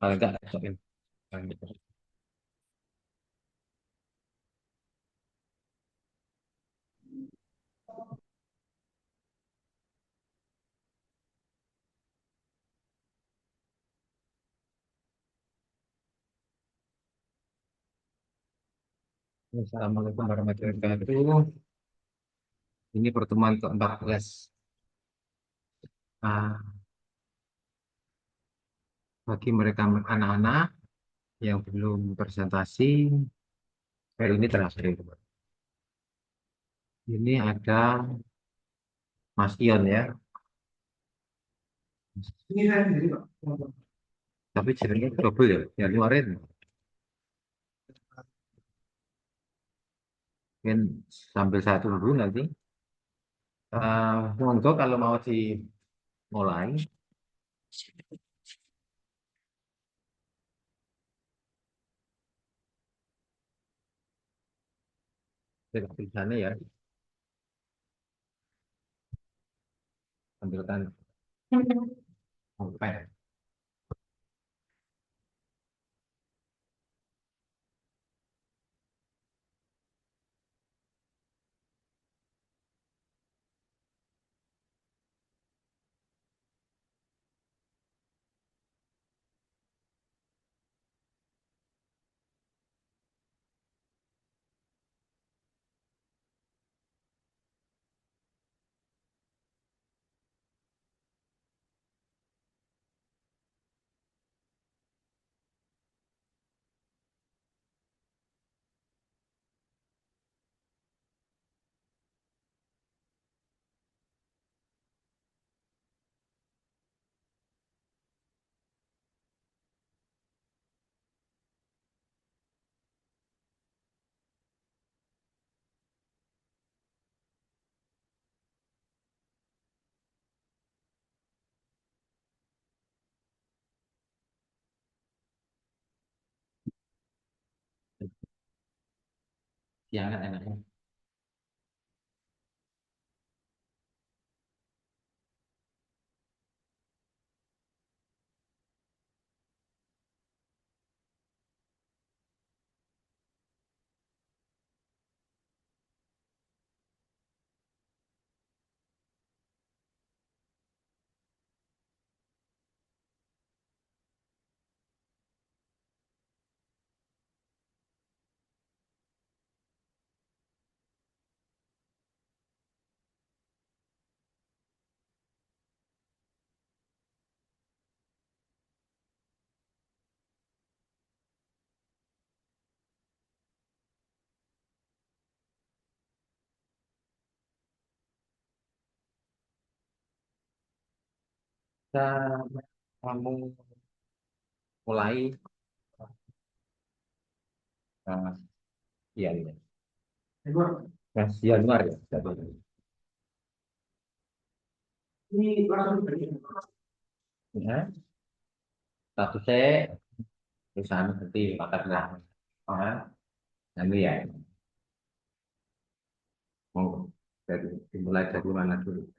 Paling enggak soal gitu. Assalamualaikum warahmatullahi wabarakatuh. Ini pertemuan ke-14. Nah, bagi mereka anak-anak yang belum presentasi, hari ini terakhir. Ini ada Mas Ion ya. Ini saya sendiri, Pak. Tapi jadinya double ya, yang luarin. Mungkin sambil saya tunggu nanti. Monggo kalau mau dimulai. Dari tulisannya ya, ambilkan pulpen. Siangan enaknya. Kita kamu mulai Ian ya. Mas Januar ya. Ini langsung beri. Ya, statusnya perusahaan seperti pakat lah. Ah, nanti ya. Mau dimulai dari mana dulu?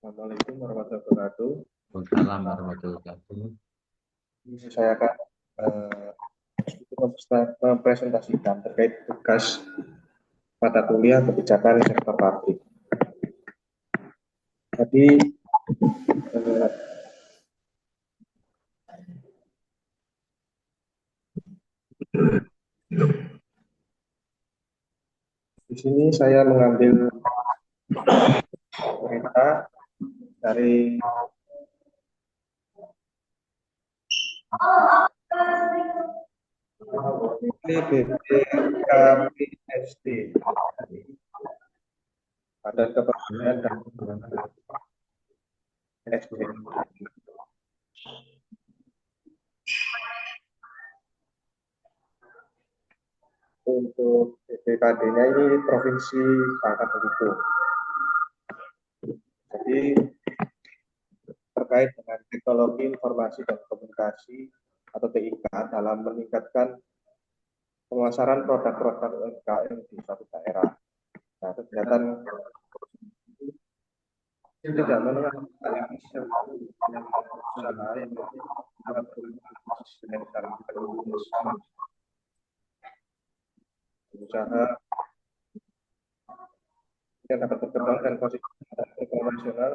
Assalamualaikum warahmatullahi wabarakatuh. Waalaikumsalam warahmatullahi wabarakatuh. Ini saya akan eh, mempresentasikan terkait tugas mata kuliah kebijakan sektor pabrik. Jadi eh, di sini saya mengambil berita dari BPKPSD, Badan Kepegawaian dan Pengembangan SDM. untuk BPKD-nya ini Provinsi Bangka Belitung. Jadi terkait dengan teknologi informasi dan komunikasi atau TIK dalam meningkatkan pemasaran produk-produk UMKM di suatu daerah. Nah, kegiatan tidak menengah yang usaha yang dapat berkembang dan konsisten nasional,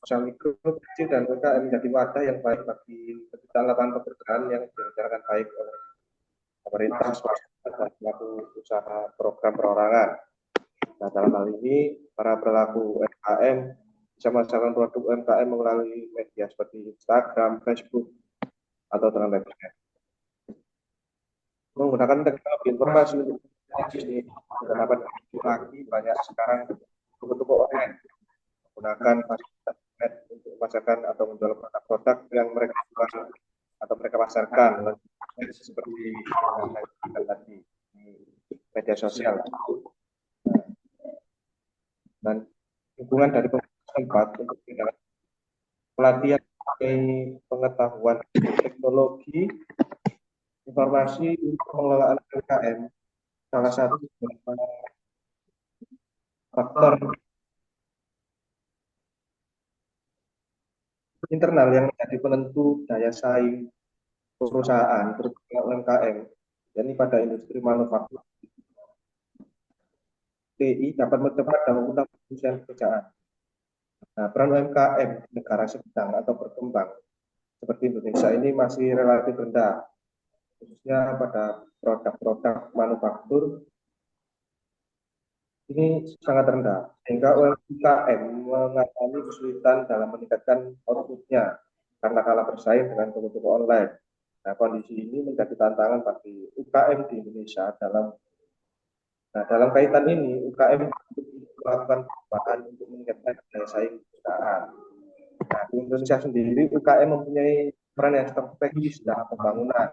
usaha mikro, kecil, dan UMKM menjadi wadah yang baik bagi penciptaan lapangan pekerjaan yang direncanakan baik oleh pemerintah, swasta, dan pelaku usaha program perorangan. Nah, dalam hal ini, para pelaku UMKM bisa memasarkan produk UMKM melalui media seperti Instagram, Facebook, atau dengan website. Menggunakan teknologi informasi untuk bisnis dapat lagi banyak sekarang toko-toko online menggunakan fasilitas internet untuk memasarkan atau menjual produk-produk yang mereka jual atau mereka pasarkan seperti yang saya katakan tadi di media sosial. Dan hubungan dari pemerintah tempat untuk pelatihan pengetahuan teknologi informasi untuk pengelolaan UMKM salah satu faktor internal yang menjadi penentu daya saing perusahaan terutama UMKM. Jadi pada industri manufaktur TI dapat mempercepat dan mengundang penyelesaian pekerjaan. Nah, peran UMKM di negara sedang atau berkembang seperti Indonesia ini masih relatif rendah, khususnya pada produk-produk manufaktur ini sangat rendah, sehingga UMKM mengalami kesulitan dalam meningkatkan outputnya karena kalah bersaing dengan toko-toko online. Nah, kondisi ini menjadi tantangan bagi UKM di Indonesia dalam kaitan ini UKM melakukan perubahan untuk meningkatkan daya saing perusahaan. Nah, di Indonesia sendiri UKM mempunyai peran yang strategis dalam pembangunan.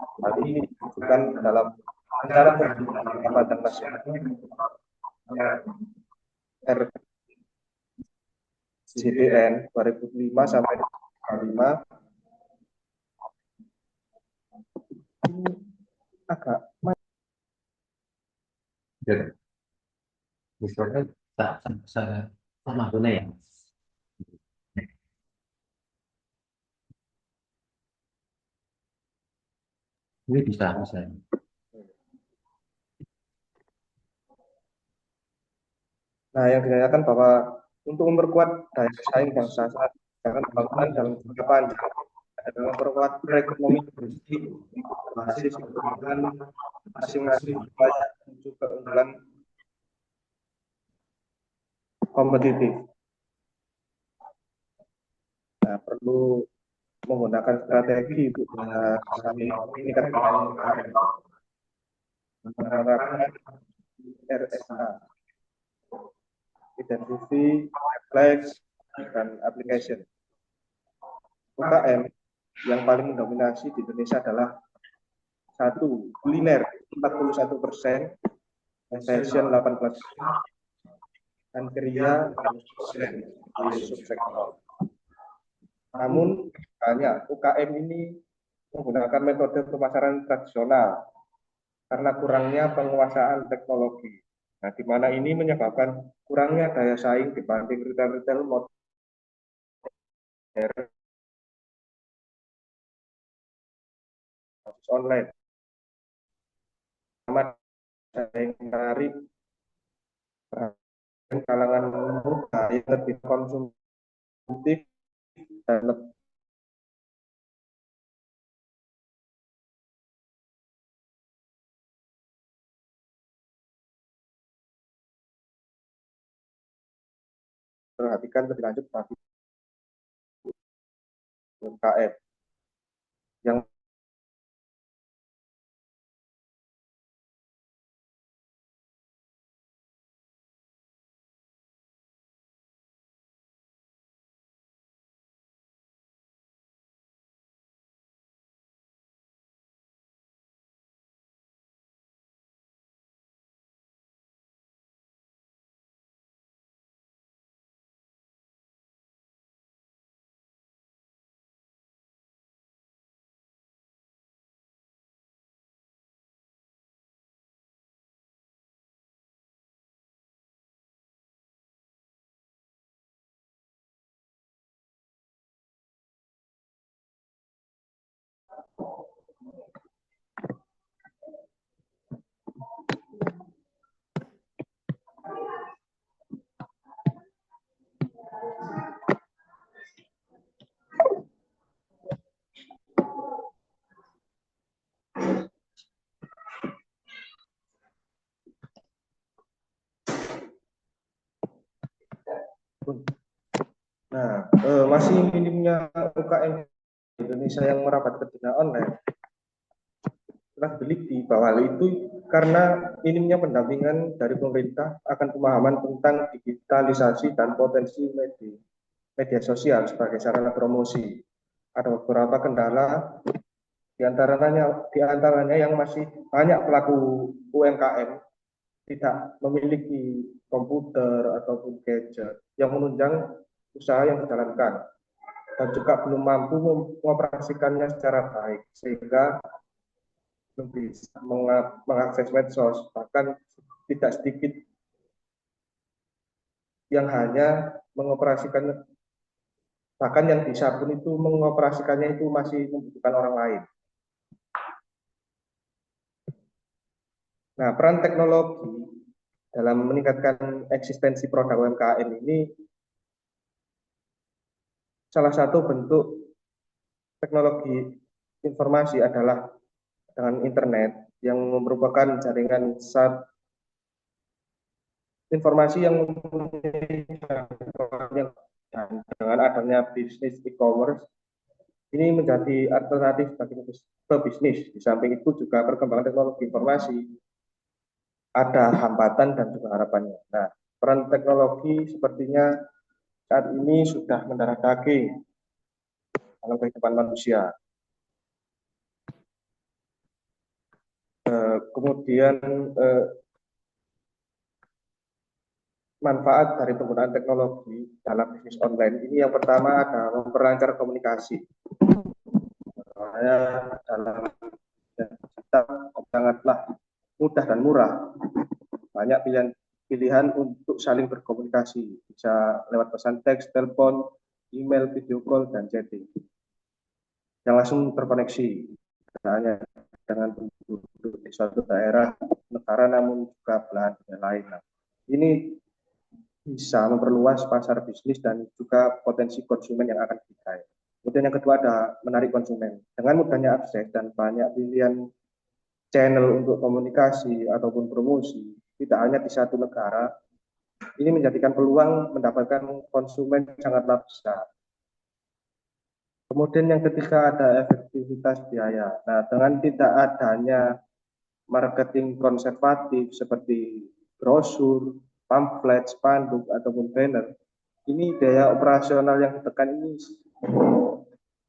Hal ini dibutuhkan dalam rencana pendapatan nasional RJPN 2005 sampai 2005 agak Misalnya sama guna ya. Ini bisa. Nah, yang dinyatakan bahwa untuk memperkuat daya saing bangsa akan pembangunan dalam jangka panjang adalah memperkuat perekonomian industri basis kebutuhan masing-masing wilayah menuju keunggulan kompetitif. Nah, perlu menggunakan strategi untuk meningkatkan menerapkan RSA, identity, reflex, dan application. UKM yang paling mendominasi di Indonesia adalah satu kuliner 41%, fashion 18%, dan kriya 12% di subsektor. Namun banyak UKM ini menggunakan metode pemasaran tradisional karena kurangnya penguasaan teknologi. Nah, di mana ini menyebabkan kurangnya daya saing dibanding retail-retail modern online. Sama yang menarik kalangan muda yang lebih konsumtif dan lebih perhatikan lebih lanjut bagi UMKM yang Nah, masih minimnya UKM di Indonesia yang merapat ke dunia online telah teliti bahwa hal itu karena minimnya pendampingan dari pemerintah akan pemahaman tentang digitalisasi dan potensi media sosial sebagai sarana promosi. Ada beberapa kendala di antaranya yang masih banyak pelaku UMKM tidak memiliki komputer ataupun gadget yang menunjang usaha yang dijalankan dan juga belum mampu mengoperasikannya secara baik sehingga belum bisa mengakses medsos, bahkan tidak sedikit yang hanya mengoperasikan, bahkan yang bisa pun itu mengoperasikannya itu masih membutuhkan orang lain. Nah, peran teknologi dalam meningkatkan eksistensi produk UMKM ini salah satu bentuk teknologi informasi adalah dengan internet yang merupakan jaringan informasi yang dengan adanya bisnis e-commerce ini menjadi alternatif bagi pebisnis. Di samping itu juga perkembangan teknologi informasi ada hambatan dan juga harapannya. Nah, peran teknologi sepertinya saat ini sudah mendarah daging dalam kehidupan manusia. Kemudian manfaat dari penggunaan teknologi dalam bisnis online ini yang pertama adalah memperlancar komunikasi. Soalnya dalam kita sangatlah mudah dan murah. Banyak pilihan untuk saling berkomunikasi, bisa lewat pesan teks, telepon, email, video call, dan chatting yang langsung terkoneksi, tidak hanya dengan penduduk di suatu daerah negara namun juga belahan dunia lain. Nah, ini bisa memperluas pasar bisnis dan juga potensi konsumen yang akan diraih. Kemudian yang kedua ada menarik konsumen. Dengan mudahnya akses dan banyak pilihan channel untuk komunikasi ataupun promosi, tidak hanya di satu negara, ini menjadikan peluang mendapatkan konsumen sangatlah besar. Kemudian yang ketiga ada efektivitas biaya. Nah, dengan tidak adanya marketing konservatif seperti brosur, pamflet, spanduk, ataupun banner, ini biaya operasional yang ditekan ini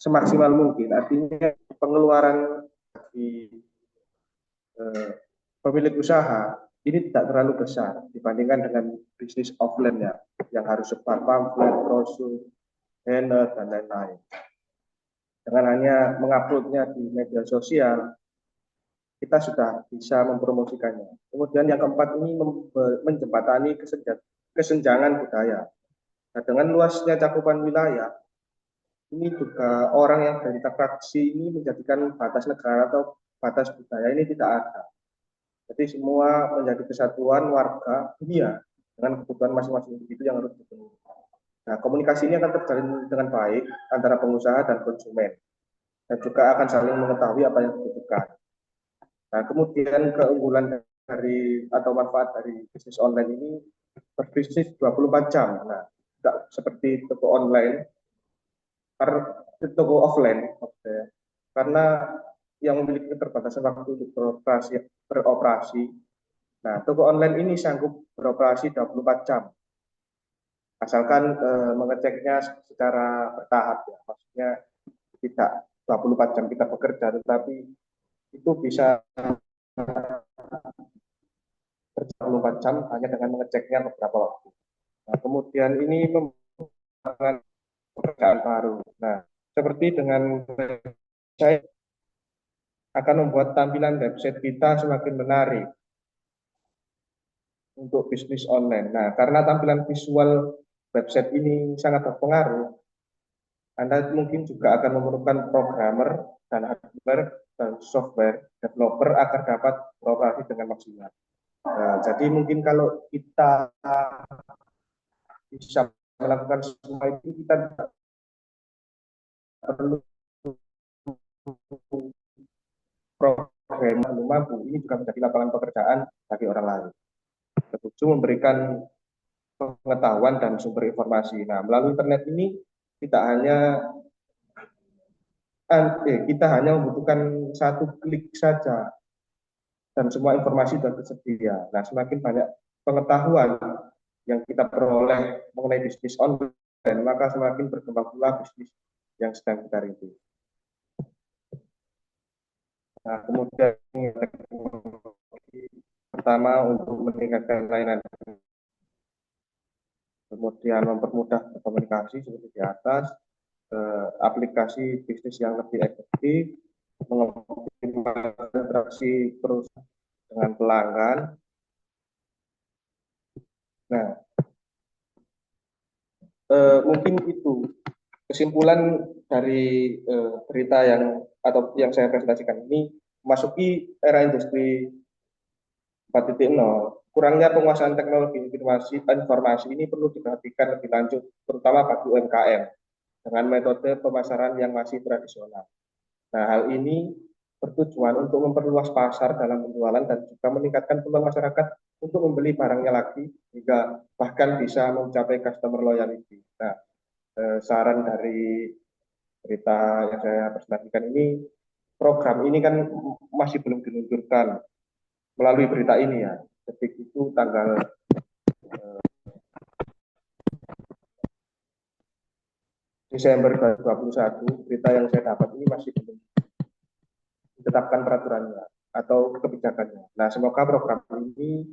semaksimal mungkin. Artinya pengeluaran di pemilik usaha ini tidak terlalu besar dibandingkan dengan bisnis offline-nya yang harus sebar pamflet, brosur, banner, dan lain-lain. Dengan hanya menguploadnya di media sosial, kita sudah bisa mempromosikannya. Kemudian yang keempat ini menjembatani kesenjangan budaya. Nah, dengan luasnya cakupan wilayah, ini juga orang yang berinteraksi ini menjadikan batas negara atau batas budaya ini tidak ada. Jadi semua menjadi kesatuan warga dunia dengan kebutuhan masing-masing individu yang harus dipenuhi. Nah, komunikasi ini akan terjalin dengan baik antara pengusaha dan konsumen dan juga akan saling mengetahui apa yang dibutuhkan. Nah, kemudian keunggulan dari atau manfaat dari bisnis online ini berbisnis 24 jam. Nah, tidak seperti toko online, toko offline, karena yang memiliki keterbatasan waktu untuk beroperasi. Nah, toko online ini sanggup beroperasi 24 jam. Asalkan mengeceknya secara bertahap ya. Maksudnya tidak 24 jam kita bekerja, tetapi itu bisa 24 jam hanya dengan mengeceknya beberapa waktu. Nah, kemudian ini membuat pekerjaan baru. Nah, seperti dengan saya akan membuat tampilan website kita semakin menarik untuk bisnis online. Nah, karena tampilan visual website ini sangat berpengaruh, Anda mungkin juga akan memerlukan programmer dan hardware dan software developer agar dapat beroperasi dengan maksimal. Nah, jadi mungkin kalau kita bisa melakukan semua itu, kita tidak perlu program mampu. Ini juga menjadi lapangan pekerjaan bagi orang lain. Ketujuh, memberikan pengetahuan dan sumber informasi. Nah, melalui internet ini tidak hanya kita hanya membutuhkan satu klik saja dan semua informasi sudah tersedia. Nah, semakin banyak pengetahuan yang kita peroleh mengenai bisnis online, maka semakin berkembang pula bisnis yang sedang kita rintis. Nah, kemudian teknologi pertama untuk meningkatkan layanan, kemudian mempermudah komunikasi seperti di atas, aplikasi bisnis yang lebih efektif, mengoptimalkan interaksi perusahaan dengan pelanggan. Nah, mungkin itu kesimpulan dari berita yang atau yang saya presentasikan ini. Memasuki era industri 4.0, kurangnya penguasaan teknologi informasi ini perlu diperhatikan lebih lanjut, terutama bagi UMKM dengan metode pemasaran yang masih tradisional. Nah, hal ini bertujuan untuk memperluas pasar dalam penjualan dan juga meningkatkan peluang masyarakat untuk membeli barangnya lagi, hingga bahkan bisa mencapai customer loyalty. Nah, saran dari berita yang saya presentasikan ini, program ini kan masih belum diluncurkan melalui berita ini ya. Detik itu tanggal Desember 2021, berita yang saya dapat ini masih belum ditetapkan peraturannya atau kebijakannya. Nah, semoga program ini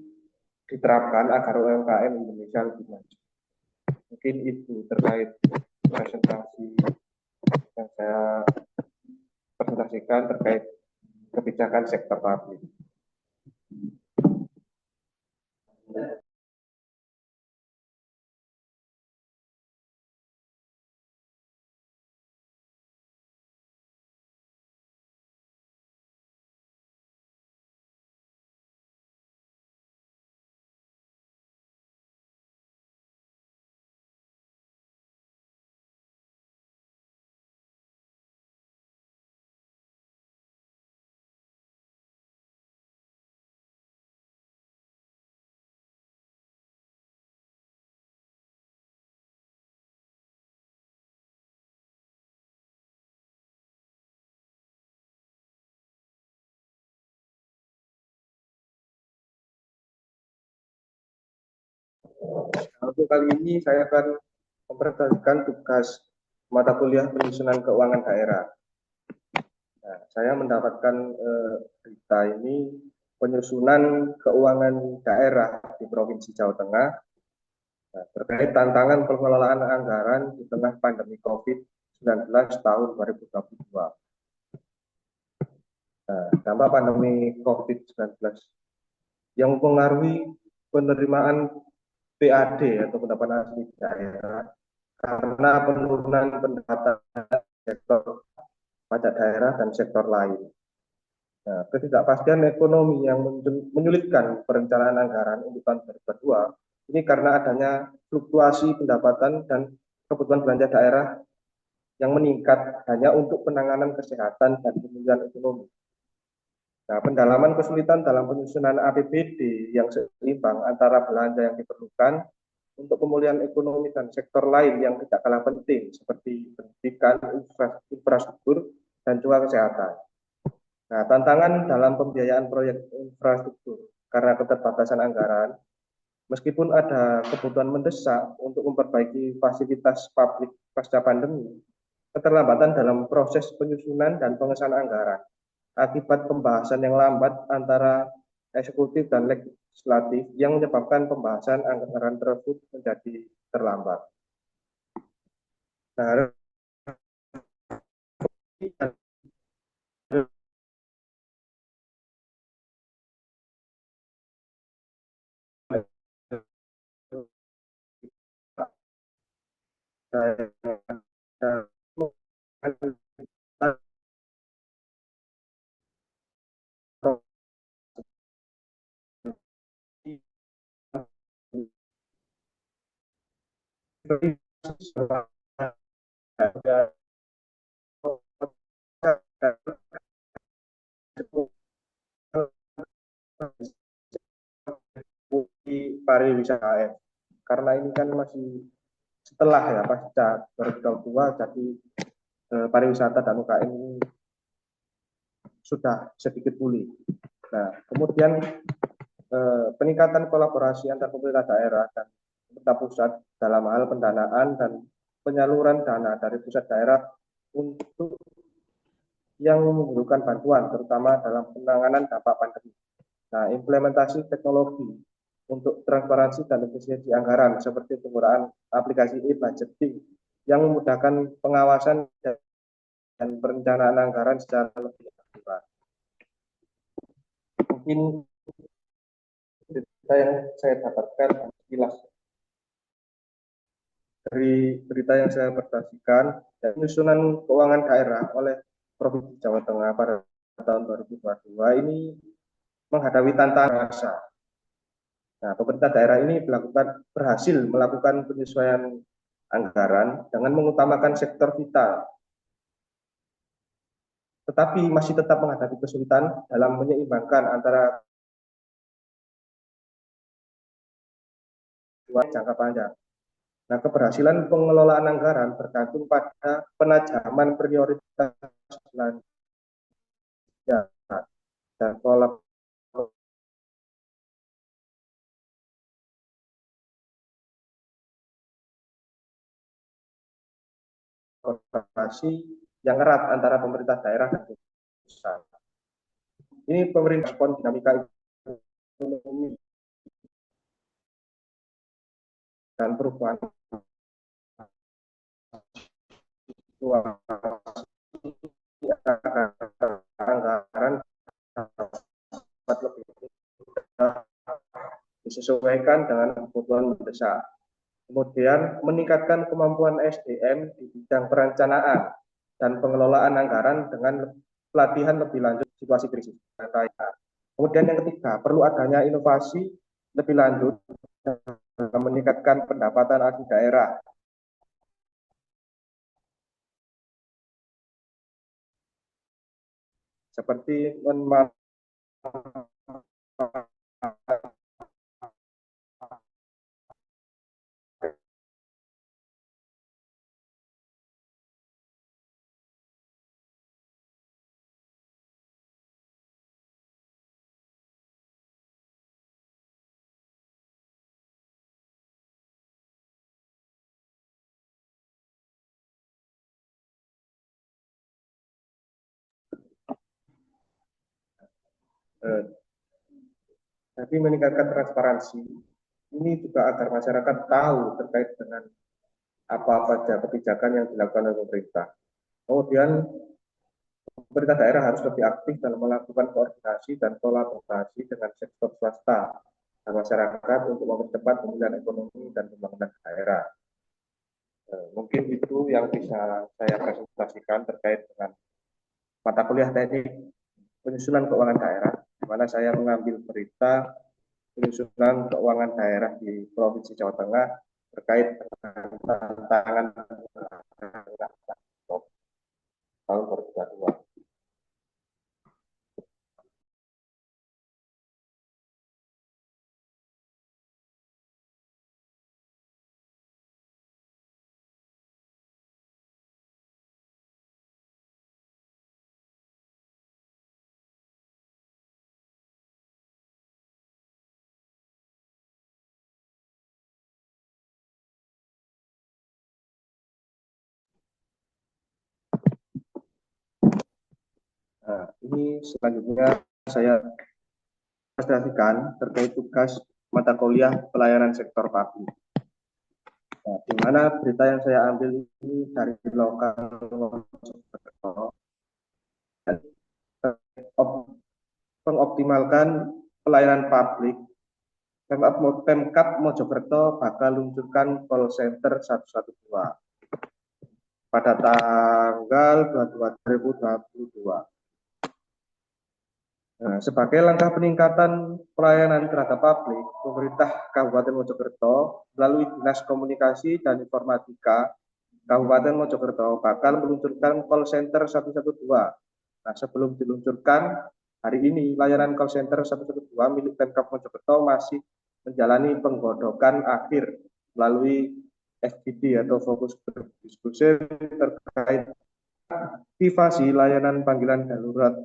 diterapkan agar UMKM Indonesia lebih maju. Mungkin itu terkait presentasi yang saya presentasikan terkait kebijakan sektor publik. Nah, untuk kali ini saya akan mempresentasikan tugas mata kuliah penyusunan keuangan daerah. Nah, saya mendapatkan berita ini penyusunan keuangan daerah di Provinsi Jawa Tengah, nah, terkait tantangan pengelolaan anggaran di tengah pandemi COVID-19 tahun 2022. Nah, dampak pandemi COVID-19 yang mempengaruhi penerimaan PAD atau pendapatan asli daerah karena penurunan pendapatan sektor pajak daerah dan sektor lain. Nah, ketidakpastian ekonomi yang menyulitkan perencanaan anggaran untuk tahun 2022 ini karena adanya fluktuasi pendapatan dan kebutuhan belanja daerah yang meningkat hanya untuk penanganan kesehatan dan pemulihan ekonomi. Nah, pendalaman kesulitan dalam penyusunan APBD yang seimbang antara belanja yang diperlukan untuk pemulihan ekonomi dan sektor lain yang tidak kalah penting seperti pendidikan, infrastruktur, dan juga kesehatan. Nah, tantangan dalam pembiayaan proyek infrastruktur karena keterbatasan anggaran, meskipun ada kebutuhan mendesak untuk memperbaiki fasilitas publik pasca pandemi, keterlambatan dalam proses penyusunan dan pengesahan anggaran akibat pembahasan yang lambat antara eksekutif dan legislatif yang menyebabkan pembahasan anggaran tersebut menjadi terlambat. Nah, pariwisata karena ini kan masih setelah ya pasca 2022, jadi pariwisata dan UKM ini sudah sedikit pulih. Nah, kemudian peningkatan kolaborasi antar pemerintah daerah dan pemerintah pusat dalam hal pendanaan dan penyaluran dana dari pusat daerah untuk yang memerlukan bantuan, terutama dalam penanganan dampak pandemi. Nah, implementasi teknologi untuk transparansi dan efisiensi anggaran seperti penggunaan aplikasi e-budgeting yang memudahkan pengawasan dan perencanaan anggaran secara lebih akurat. Mungkin berita yang saya dapatkan sekilas dari berita yang saya presentasikan, penyusunan keuangan daerah oleh Provinsi Jawa Tengah pada tahun 2022 ini menghadapi tantangan besar. Nah, pemerintah daerah ini berhasil melakukan penyesuaian anggaran dengan mengutamakan sektor vital, tetapi masih tetap menghadapi kesulitan dalam menyeimbangkan antara jangka panjang. Nah, keberhasilan pengelolaan anggaran tergantung pada penajaman prioritas belanja dan kolaborasi yang erat antara pemerintah daerah dan pusat. Ini pemerintah respon dinamika ekonomi dan perubahan anggaran dapat lebih disesuaikan dengan kebutuhan mendesak. Kemudian meningkatkan kemampuan SDM di bidang perencanaan dan pengelolaan anggaran dengan pelatihan lebih lanjut situasi krisis. Kemudian yang ketiga, perlu adanya inovasi lebih lanjut dalam meningkatkan pendapatan asli daerah. Seperti jadi meningkatkan transparansi ini juga agar masyarakat tahu terkait dengan apa saja kebijakan yang dilakukan oleh pemerintah. Kemudian pemerintah daerah harus lebih aktif dalam melakukan koordinasi dan kolaborasi dengan sektor swasta dan masyarakat untuk mempercepat pemulihan ekonomi dan pembangunan daerah. Mungkin itu yang bisa saya presentasikan terkait dengan mata kuliah teknik penyusunan keuangan daerah, di mana saya mengambil berita penyusunan keuangan daerah di Provinsi Jawa Tengah terkait dengan tantangan tahun 2022. Nah, ini selanjutnya saya presentasikan terkait tugas mata kuliah pelayanan sektor publik. Nah, di mana berita yang saya ambil ini dari lokal mengoptimalkan pelayanan publik. Pemkab Mojokerto bakal luncurkan call center 112 pada tanggal 22 2022. Nah, sebagai langkah peningkatan pelayanan terhadap publik, pemerintah Kabupaten Mojokerto melalui Dinas Komunikasi dan Informatika Kabupaten Mojokerto bakal meluncurkan call center 112. Nah, sebelum diluncurkan, hari ini layanan call center 112 milik Pemkab Mojokerto masih menjalani penggodokan akhir melalui FGD atau fokus group discussion terkait aktivasi layanan panggilan darurat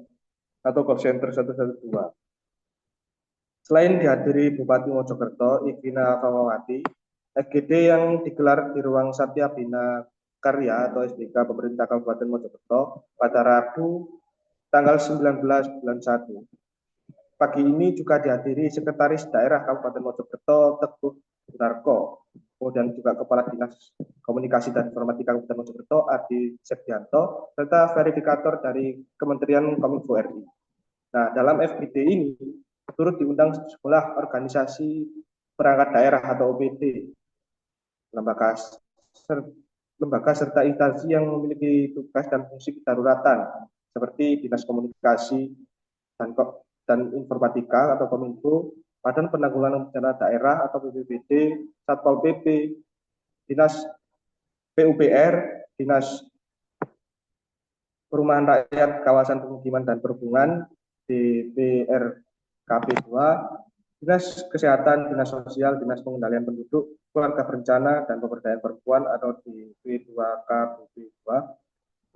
atau call center 112. Selain dihadiri Bupati Mojokerto, Ivina Famawati, FGD yang digelar di ruang Satya Bina Karya atau SBK Pemerintah Kabupaten Mojokerto pada Rabu tanggal 19 bulan 1. Pagi ini juga dihadiri Sekretaris Daerah Kabupaten Mojokerto Teguh Sunarko, kemudian juga Kepala Dinas Komunikasi dan Informatika Kabupaten Mojokerto Adi Septianto, serta verifikator dari Kementerian Kominfo RI. Nah, dalam FGD ini turut diundang sejumlah organisasi perangkat daerah atau OPD, lembaga, lembaga serta instansi yang memiliki tugas dan fungsi kedaruratan seperti Dinas Komunikasi dan Informatika atau Kominfo, Badan Penanggulangan Bencana Daerah atau BPBD, Satpol PP, Dinas PUPR, Dinas Perumahan Rakyat Kawasan Pemukiman dan Perhubungan, DPRKP 2, Dinas Kesehatan, Dinas Sosial, Dinas Pengendalian Penduduk, Keluarga Berencana dan Pemberdayaan Perempuan atau DP2KB2,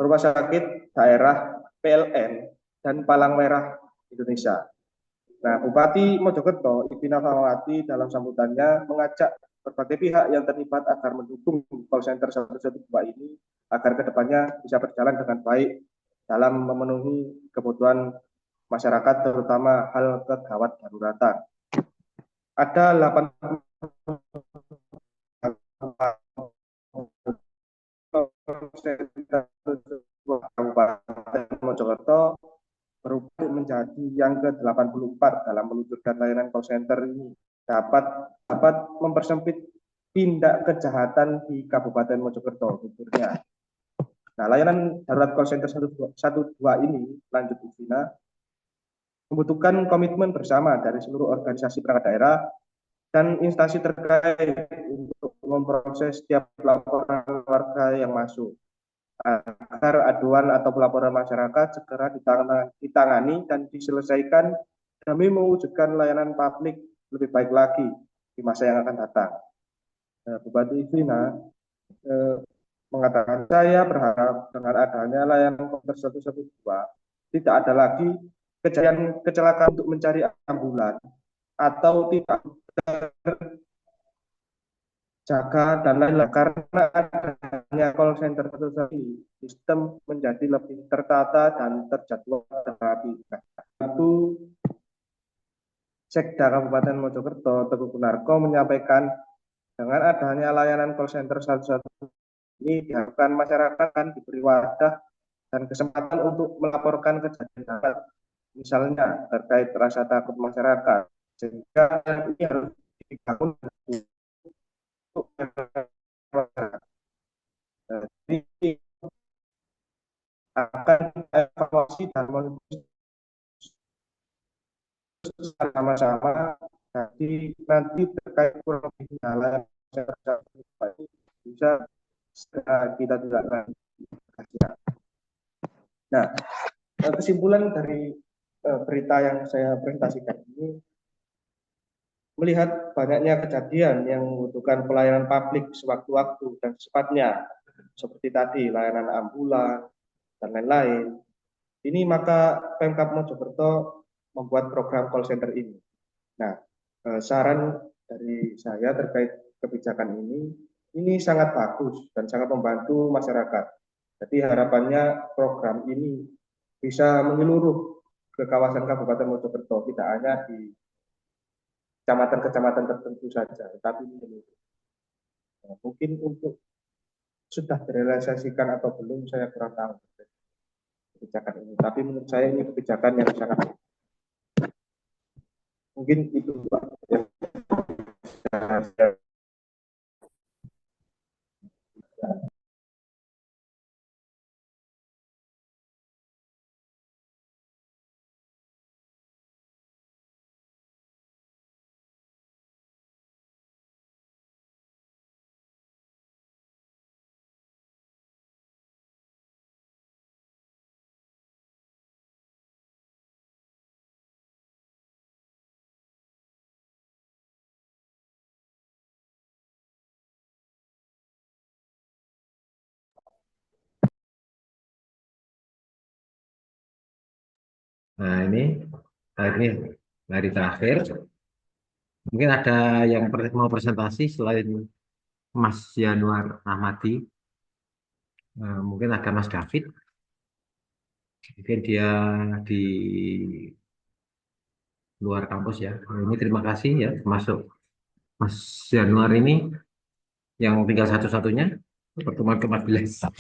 Rumah Sakit Daerah PLN, dan Palang Merah Indonesia. Nah, Bupati Mojokerto, Ivina Famawati dalam sambutannya mengajak berbagai pihak yang terlibat agar mendukung call center 112 ini agar kedepannya bisa berjalan dengan baik dalam memenuhi kebutuhan masyarakat, terutama hal kegawat daruratan. Ada 8 Kabupaten Mojokerto berubah menjadi yang ke-84 dalam meluncurkan layanan call center ini dapat mempersempit tindak kejahatan di Kabupaten Mojokerto khususnya. Nah, layanan darurat call center 112 ini, lanjut Ivina, membutuhkan komitmen bersama dari seluruh organisasi perangkat daerah dan instansi terkait untuk memproses setiap laporan warga yang masuk agar aduan atau pelaporan masyarakat segera ditangani dan diselesaikan demi mewujudkan layanan publik lebih baik lagi di masa yang akan datang. Bupati Ivina mengatakan, saya berharap dengan adanya layanan komputer 112 tidak ada lagi kejadian kecelakaan untuk mencari ambulan atau tidak jaga dan lain-lain, karena adanya call center ini sistem menjadi lebih tertata dan terjadwal rapi. Itu Sekda Kabupaten Mojokerto Teguh Gunarko menyampaikan dengan adanya layanan call center 112 ini diharapkan masyarakat akan diberi wadah dan kesempatan untuk melaporkan kejadian, misalnya terkait rasa takut masyarakat, sehingga ini harus dibangun untuk jadi akan evaluasi dan sama-sama. Jadi nanti terkait kurang lebih hal bisa kita tidak lanjut. Nah, kesimpulan dari berita yang saya presentasikan ini, melihat banyaknya kejadian yang membutuhkan pelayanan publik sewaktu-waktu dan secepatnya, seperti tadi layanan ambulan dan lain-lain, ini maka Pemkab Mojokerto membuat program call center ini. Nah, saran dari saya terkait kebijakan ini sangat bagus dan sangat membantu masyarakat. Jadi harapannya program ini bisa menyeluruh ke kawasan Kabupaten Mojokerto, tidak hanya di kecamatan-kecamatan tertentu saja, tetapi menyeluruh. Nah, mungkin untuk sudah direalisasikan atau belum saya kurang tahu kebijakan ini. Tapi menurut saya ini kebijakan yang sangat mungkin itu Pak, yang Nah, ini hari terakhir. Mungkin ada yang mau presentasi selain Mas Januar Ahmadi. Mungkin ada Mas David. Mungkin dia di luar kampus ya. Nah, ini terima kasih ya, masuk Mas Januar ini yang tinggal satu-satunya pertemuan ke-14.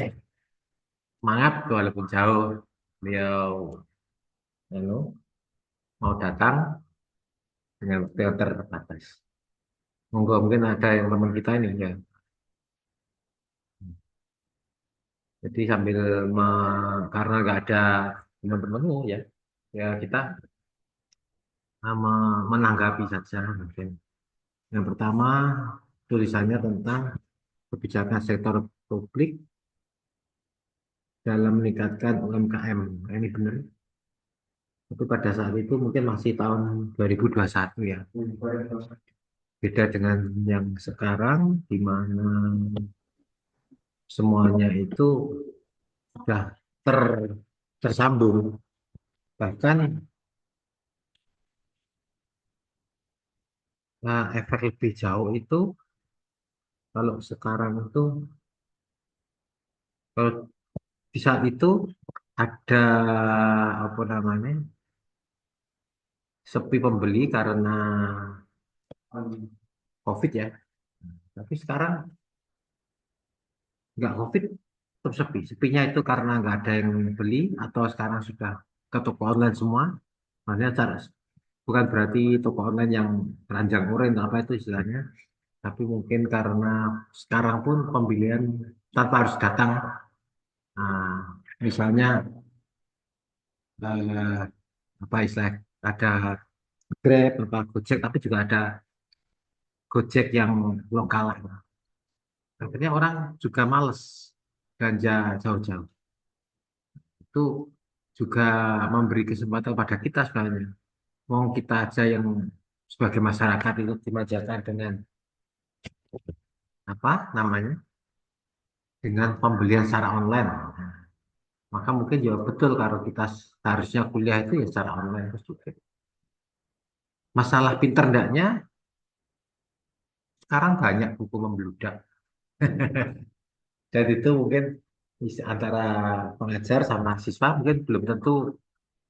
Semangat walaupun jauh. Beliau mau datang dengan waktu yang terbatas. Monggo mungkin ada yang teman kita ini ya. Jadi sambil karena nggak ada teman-temanmu ya, ya kita menanggapi saja mungkin. Yang pertama tulisannya tentang kebijakan sektor publik dalam meningkatkan UMKM. Nah, ini benar. Itu pada saat itu mungkin masih tahun 2021 ya. Beda dengan yang sekarang di mana semuanya itu sudah ter, tersambung. Bahkan efek lebih jauh itu kalau sekarang itu kalau di saat itu ada apa namanya sepi pembeli karena COVID ya. Tapi sekarang nggak COVID tetap sepi. Sepinya itu karena nggak ada yang beli atau sekarang sudah ke toko online semua. Makanya bukan berarti toko online yang keranjang oren apa itu istilahnya. Tapi mungkin karena sekarang pun pembelian tanpa harus datang. Nah, misalnya eh, apa istilah ada Grab, apa Gojek, tapi juga ada Gojek yang lokal. Akhirnya orang juga males belanja jauh-jauh. Itu juga memberi kesempatan pada kita sebenarnya. Mau kita aja yang sebagai masyarakat itu dimanjakan dengan apa namanya, dengan pembelian secara online. Maka mungkin ya betul kalau kita seharusnya kuliah itu ya secara online terus juga. Masalah pinter enggaknya sekarang banyak buku membludak. Dan itu mungkin antara pengajar sama siswa mungkin belum tentu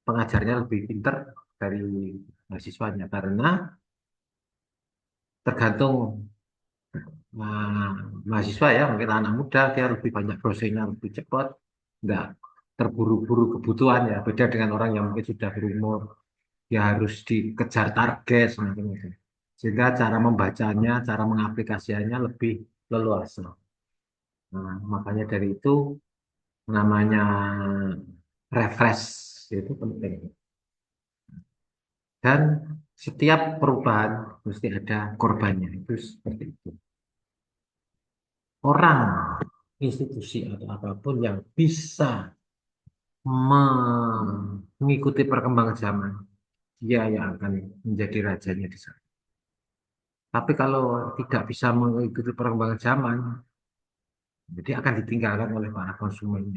pengajarnya lebih pinter dari mahasiswanya karena tergantung Nah, mahasiswa ya, mungkin anak muda dia lebih banyak browsingnya lebih cepat, nggak terburu-buru kebutuhan ya. Beda dengan orang yang mungkin sudah berumur, dia harus dikejar target semacam itu. Sehingga cara membacanya, cara mengaplikasikannya lebih leluasa. Nah, makanya dari itu namanya refresh itu penting. Dan setiap perubahan mesti ada korbannya. Itu seperti itu. Orang, institusi atau apapun yang bisa mengikuti perkembangan zaman, dia yang akan menjadi rajanya di sana. Tapi kalau tidak bisa mengikuti perkembangan zaman, jadi akan ditinggalkan oleh para konsumen.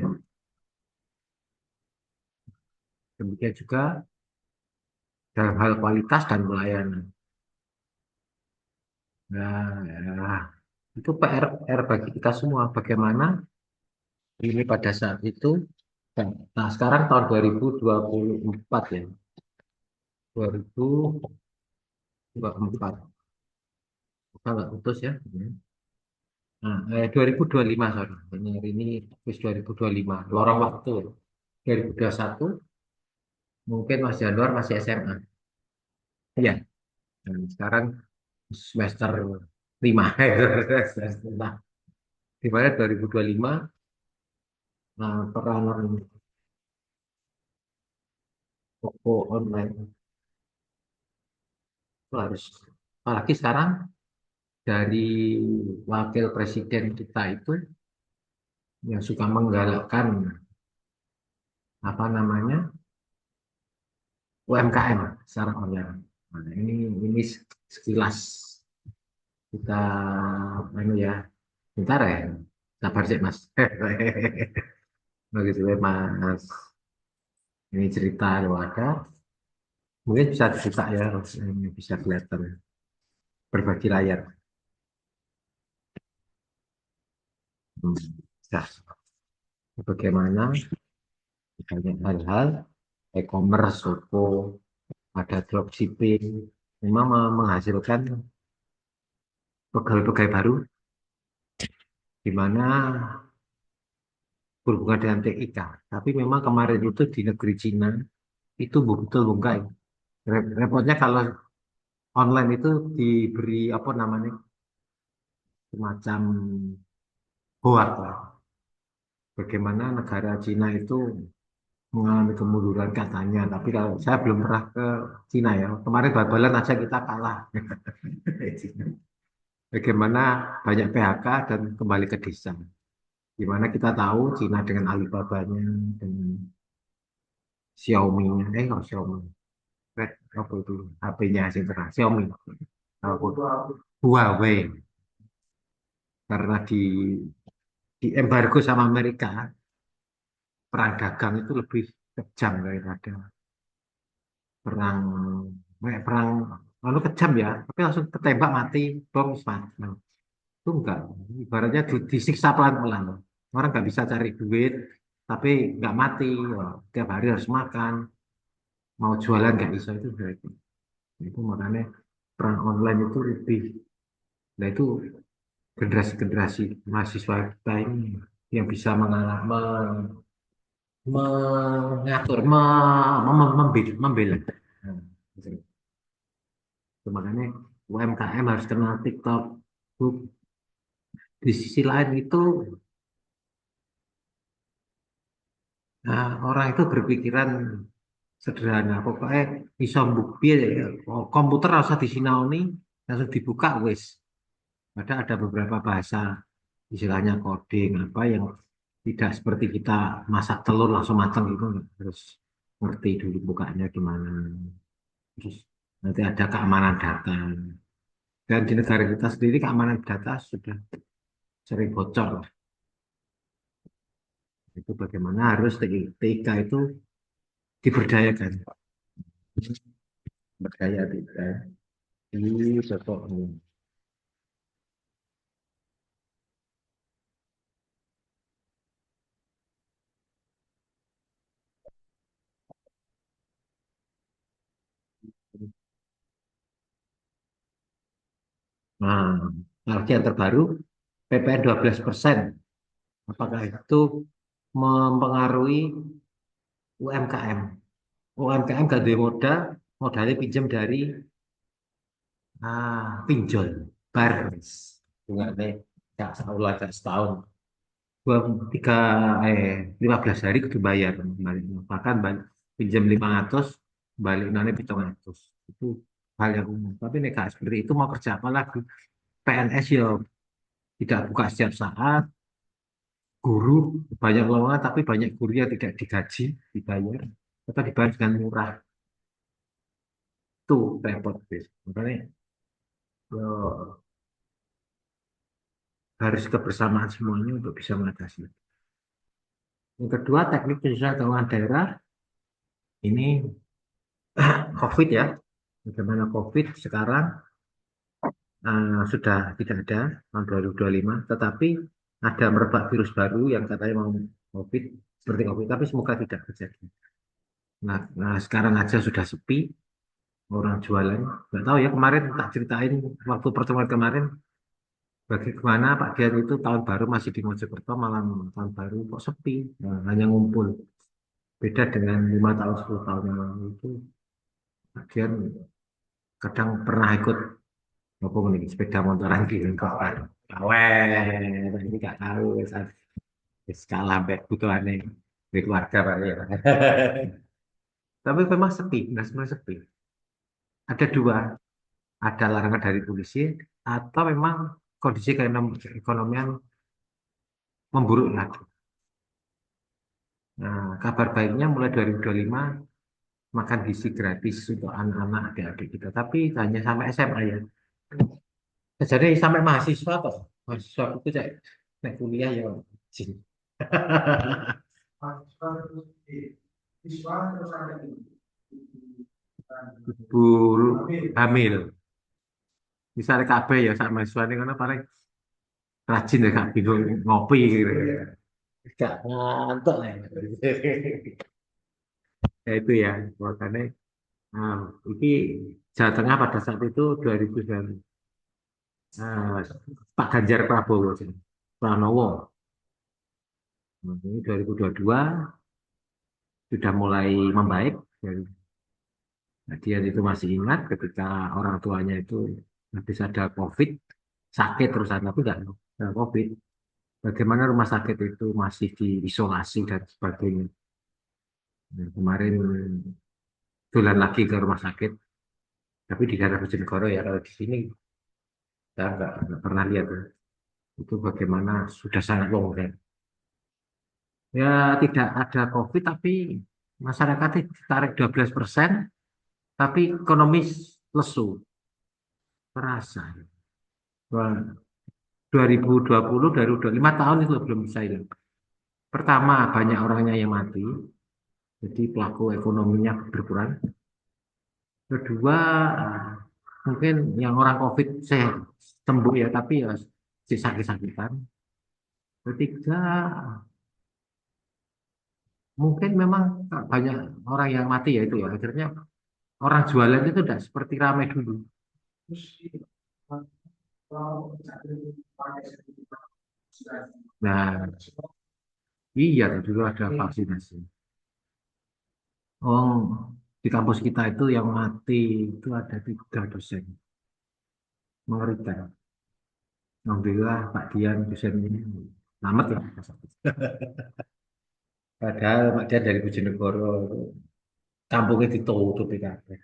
Demikian juga dalam hal kualitas dan pelayanan. Nah, itu PR bagi kita semua. Bagaimana ini pada saat itu, nah sekarang tahun 2024 ya, 2024. Kita nggak putus ya. Nah, 2025 sorry. Ini wis 2025. Lorong waktu. 2021 mungkin Mas Januar masih SMA. Iya. Dan sekarang semester 5. Semester 5. Di mana 2025 peranan toko online itu harus apalagi sekarang dari wakil presiden kita itu yang suka menggalakkan apa namanya UMKM secara online. Nah, ini sekilas kita anu ya, bentar ya, sabar sih Mas. Begitu ya Mas. Ini cerita loh ada, mungkin bisa dibuka ya, ini bisa kelihatan berbagi layar. Hmm. Nah, bagaimana banyak hal-hal e-commerce, Shopee, ada dropshipping, memang menghasilkan pegawai-pegawai baru, di mana berhubungan dengan TIK. Tapi memang kemarin itu di negeri Cina, itu betul enggak ya. Repotnya kalau online itu diberi apa namanya, semacam hoak lah. Bagaimana negara Cina itu mengalami kemunduran katanya. Tapi kalau saya belum pernah ke Cina ya. Kemarin bal-balan aja kita kalah. Bagaimana banyak PHK dan kembali ke desa. Gimana kita tahu Cina dengan Alibabanya, dengan Xiaomi-nya, kok Xiaomi, Red, apa itu HP-nya sih terang, Xiaomi, apa Huawei, karena di embargo sama Amerika, perang dagang itu lebih kejam daripada perang, perang lalu kejam ya, tapi langsung ketembak mati, bom mati. Nah, itu enggak, ibaratnya disiksa pelan-pelan. Orang nggak bisa cari duit, tapi nggak mati, ya, tiap hari harus makan, mau jualan nggak bisa itu makanya perang online itu lebih, nah itu generasi-generasi mahasiswa kita ini yang bisa mengatur, membela. Nah, gitu. Itu makanya UMKM harus kenal TikTok. Di sisi lain itu, nah, orang itu berpikiran sederhana. Pokoknya bisa bukti ya, komputer rasa disinaoni langsung dibuka wis. Ada beberapa bahasa istilahnya coding apa yang tidak seperti kita masak telur langsung matang gitu, harus ngerti dulu bukanya gimana. Terus nanti ada keamanan data. Dan di negara kita sendiri keamanan data sudah sering bocor lah. Itu bagaimana harus TIK itu diberdayakan. Berdaya TIK. Ini pokoknya. Nah, lagi yang terbaru PPN 12%. Apakah itu mempengaruhi UMKM? UMKM gak ada modal, modalnya pinjam dari pinjol, bar, bunga deh, gak sebulan, gak setahun, dua, tiga, 15 hari kudu bayar, balik. Bahkan pinjam 500, balik nanti 700. Itu hal yang umum. Tapi nek gak seperti itu mau kerja apa lagi? PNS ya tidak buka setiap saat, guru banyak lowongan, tapi banyak guru yang tidak digaji, dibayar, atau dibayar dengan murah. Itu repot, guys. Makanya ya, harus kebersamaan semuanya untuk bisa mengatasi. Yang kedua, teknik penyusunan keuangan daerah ini COVID ya. Bagaimana COVID sekarang sudah tidak ada tahun 2025, tetapi ada merebak virus baru yang katanya mau COVID seperti COVID, tapi semoga tidak terjadi. Nah, sekarang aja sudah sepi orang jualan. Nggak tahu ya kemarin tak ceritain waktu pertemuan kemarin bagaimana Pak Dian itu tahun baru masih di Mojokerto, malam tahun baru kok sepi. Nah, hanya ngumpul. Beda dengan 5 tahun 10 tahun yang lalu itu Pak Dian kadang pernah ikut apa nih sepeda motoran di lingkungan. Awet, ini nggak tahu saat skala sampai butuhannya dari keluarga Pak ya. Tapi memang sepi, nggak sebenarnya sepi. Ada dua, ada larangan dari polisi atau memang kondisi keekonomian memburuk lagi. Nah, kabar baiknya mulai 2025 makan gizi gratis untuk anak-anak adik-adik kita. Tapi hanya sampai SMA ya. Jadi sampai mahasiswa kok. Mahasiswa itu cek naik kuliah ya. Jin. ibu hamil. Misalnya KB ya sama mahasiswa ini karena paling rajin ya kak bingung ngopi gitu. Gak ngantuk ya. Ya itu ya, makanya nah, ini Jawa Tengah pada saat itu 2009 eh, Pak Ganjar Prabowo Pranowo. Nah, ini 2022 sudah mulai membaik. Dan dia itu masih ingat ketika orang tuanya itu habis ada COVID, sakit terusan, tapi nggak ada COVID. Bagaimana rumah sakit itu masih diisolasi dan sebagainya. Nah, kemarin bulan lagi ke rumah sakit, tapi di daerah Bojonegoro ya, kalau di sini saya nggak pernah lihat ya. Itu bagaimana sudah sangat longgar. Ya tidak ada COVID, tapi masyarakat ditarik 12%, tapi ekonomis lesu, terasa. Wah, 2020 dari udah 5 tahun itu belum bisa hilang. Pertama, banyak orangnya yang mati, jadi pelaku ekonominya berkurang. Kedua, mungkin yang orang COVID sehat, sembuh ya, tapi ya sakit-sakitan. Ketiga, mungkin memang banyak orang yang mati ya itu ya. Akhirnya orang jualan itu tidak seperti ramai dulu. Nah, iya dulu ada vaksinasi. Oh, di kampus kita itu yang mati itu ada 3 dosen. Mengerikan. Alhamdulillah Pak Dian dosen ini selamat ya. Padahal Pak Dian dari Bojonegoro, kampungnya ditutup di kabeh.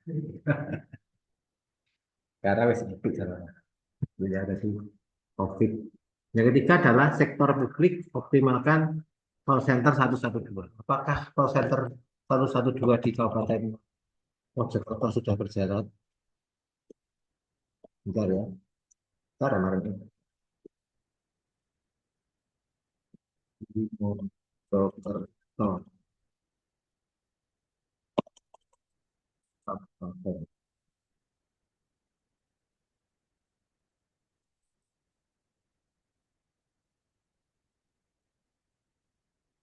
Karena wis sepi jalan. Ya ada sih COVID. Yang ketiga adalah sektor publik optimalkan call center 112. Apakah call center 112 di Kabupaten Mojokerto sudah berjalan? Bentar ya. Bentar ya, Mari. Di Mojokerto. Kabupaten.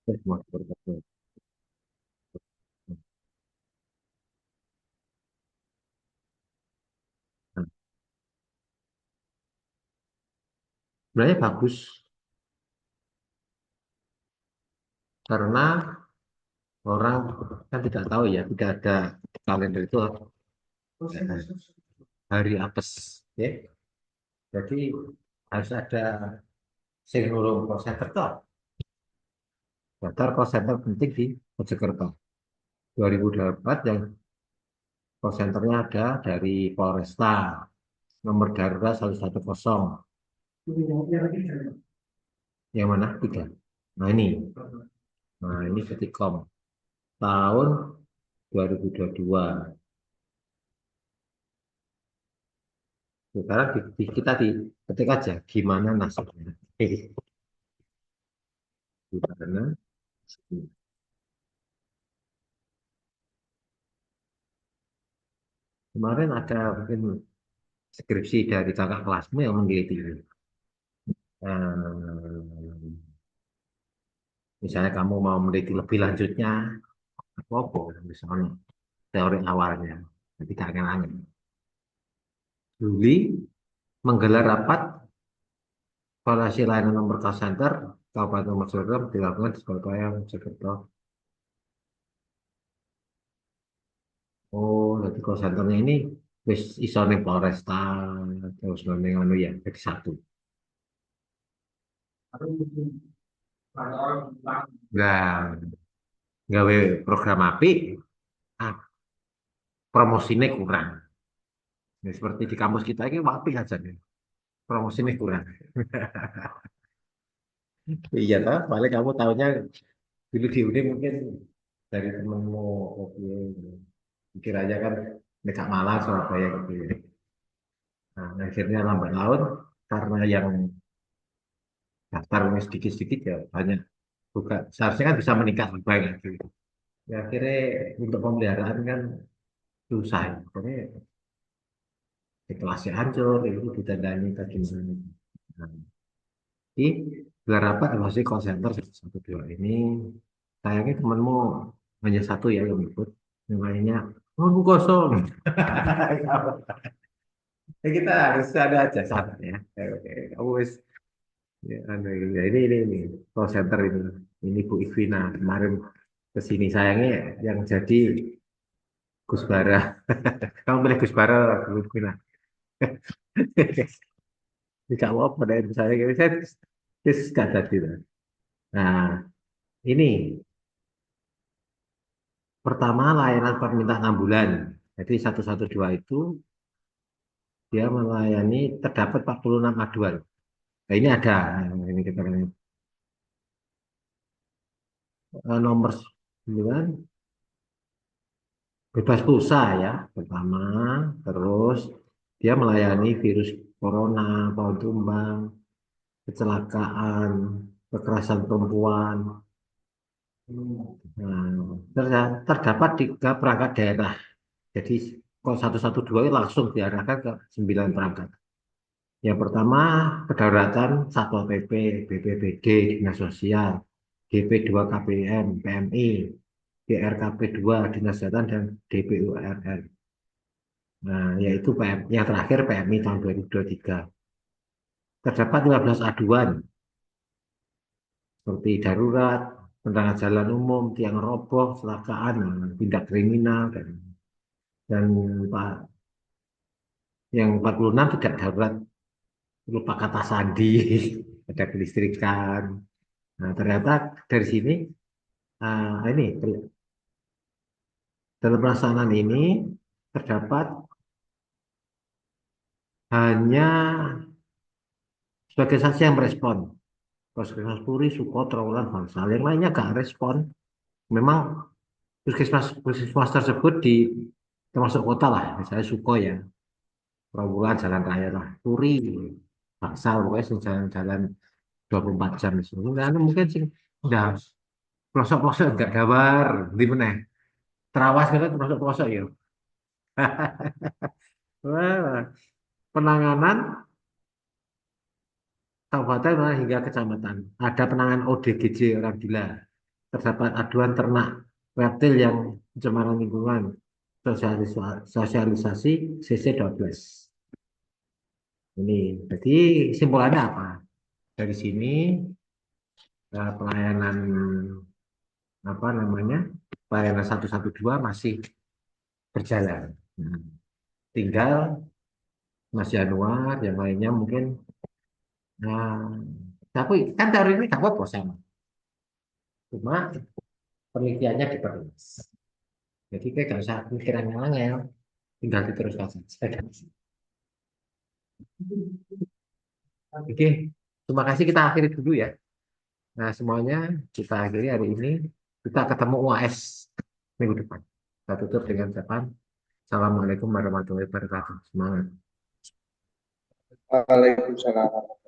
Mojokerto. Nah, sebenarnya bagus karena orang kan tidak tahu ya, tidak ada kalender itu hari apes, ya. Jadi harus ada sing nulung call center toh. Daftar call center penting di Mojokerto. 2024 yang call centernya ada dari Polresta, nomor darurat 110. Yang mana? Tiga. Nah ini, nah ini Ketikkom tahun 2022. Sekarang kita ketik aja gimana nasibnya. Gimana? Kemarin ada mungkin skripsi dari kakak kelasmu yang meneliti ini. Misalnya kamu mau meneliti lebih lanjutnya, apa misalnya teori awalnya, jadi tidak angin-angin. Juli menggelar rapat evaluasi layanan nomor call center Kabupaten Mojokerto dilakukan di Surabaya, Mojokerto. Oh, jadi call centernya ini wis iso ning Polresta terus ning anu ya, jadi satu. Nah, gawe program api, ah, promosinya kurang. Ya, seperti di kampus kita ini api aja nih. Promosinya kurang. Iya lah, paling kamu tahunya dulu di Uni mungkin dari temenmu, oke, pikir aja kan dekat Malang, Surabaya gitu ya. Nah, akhirnya lambat laun karena yang daftar ini sedikit-sedikit ya banyak bukan seharusnya kan bisa meningkat lebih banyak gitu. Ya akhirnya untuk pemeliharaan kan susah ya. Pokoknya kelasnya hancur, itu ditandani tadi. Nah, jadi berapa masih call center satu dua ini, sayangnya temanmu hanya satu ya yang ikut, yang lainnya oh aku kosong. Ya, kita harus ada aja saran ya. Oke, kamu wis ya, ya, ini call center ini Bu Ivina kemarin kesini sayangnya yang jadi Gus Bara. Kamu pilih Gus Bara, Bu Ivina. Tidak mau apa dari saya, saya gak tadi. Nah, ini pertama layanan permintaan ambulan. Jadi 112 itu dia melayani terdapat 46 aduan. Nah, ini ada ini kita nomor 9 bebas pulsa ya pertama, terus dia melayani virus corona, pohon tumbang, kecelakaan, kekerasan perempuan. Nah, terdapat 3 perangkat daerah. Jadi kalau 112 itu langsung diarahkan ke 9 perangkat. Yang pertama, kedaruratan Satpol PP, BPBD, Dinas Sosial, GP2 KPM, PMI, GRKP2, Dinas Kesehatan, dan DPURN. Nah, yaitu PM, yang terakhir PMI tahun 2023. Terdapat 15 aduan, seperti darurat, penerangan jalan umum, tiang roboh, kecelakaan, tindak kriminal, dan yang 46 tidak darurat, lupa kata sandi, ada kelistrikan. Nah, ternyata dari sini, ini dalam pelaksanaan ini terdapat hanya sebagai saksi yang merespon. Puskesmas Puri, Suko, Trawulan, Bangsal. Yang lainnya gak respon. Memang puskesmas tersebut termasuk kota lah, misalnya Suko ya, Trawulan, Jalan Raya lah, Puri, Bangsal, pokoknya jalan-jalan 24 jam. Nah, mungkin sih udah pelosok-pelosok enggak dabar, di mana? Terawas kan pelosok-pelosok ya. Wah, penanganan kabupaten malah hingga kecamatan. Ada penanganan ODGJ orang gila. Terdapat aduan ternak reptil yang pencemaran lingkungan. Sosialisasi CC12. Ini, jadi simpulannya apa? Dari sini pelayanan apa namanya? Pelayanan 112 masih berjalan. Hmm. Tinggal Mas Januar, yang lainnya mungkin. Nah, tapi kan teori ini gak apa sama. Cuma penelitiannya diperluas. Jadi kayak gak usah pikiran yang angel, tinggal diteruskan saja. Oke, terima kasih kita akhiri dulu ya. Nah, semuanya kita akhiri hari ini. Kita ketemu UAS minggu depan. Kita tutup dengan ucapan Assalamualaikum warahmatullahi wabarakatuh. Semangat. Waalaikumsalam.